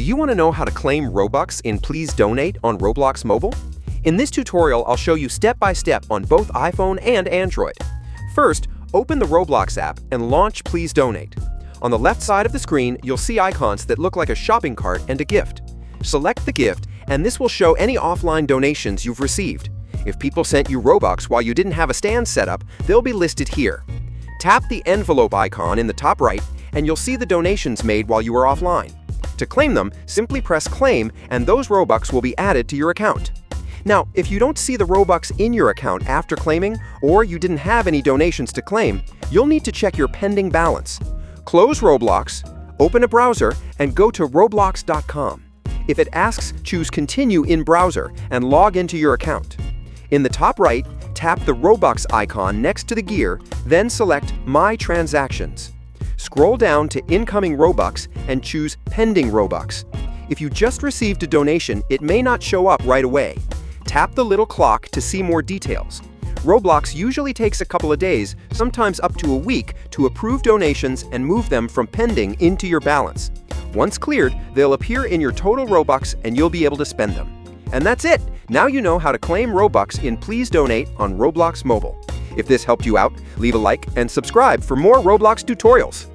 you want to know how to claim Robux in Please Donate on Roblox Mobile? In this tutorial, I'll show you step-by-step on both iPhone and Android. First, open the Roblox app and launch Please Donate. On the left side of the screen, you'll see icons that look like a shopping cart and a gift. Select the gift, and this will show any offline donations you've received. If people sent you Robux while you didn't have a stand set up, they'll be listed here. Tap the envelope icon in the top right, and you'll see the donations made while you were offline. To claim them, simply press Claim, and those Robux will be added to your account. Now, if you don't see the Robux in your account after claiming, or you didn't have any donations to claim, you'll need to check your pending balance. Close Roblox, open a browser, and go to roblox.com. If it asks, choose Continue in Browser and log into your account. In the top right, tap the Robux icon next to the gear, then select My Transactions. Scroll down to Incoming Robux and choose Pending Robux. If you just received a donation, it may not show up right away. Tap the little clock to see more details. Roblox usually takes a couple of days, sometimes up to a week, to approve donations and move them from pending into your balance. Once cleared, they'll appear in your total Robux and you'll be able to spend them. And that's it! Now you know how to claim Robux in Please Donate on Roblox Mobile. If this helped you out, leave a like and subscribe for more Roblox tutorials.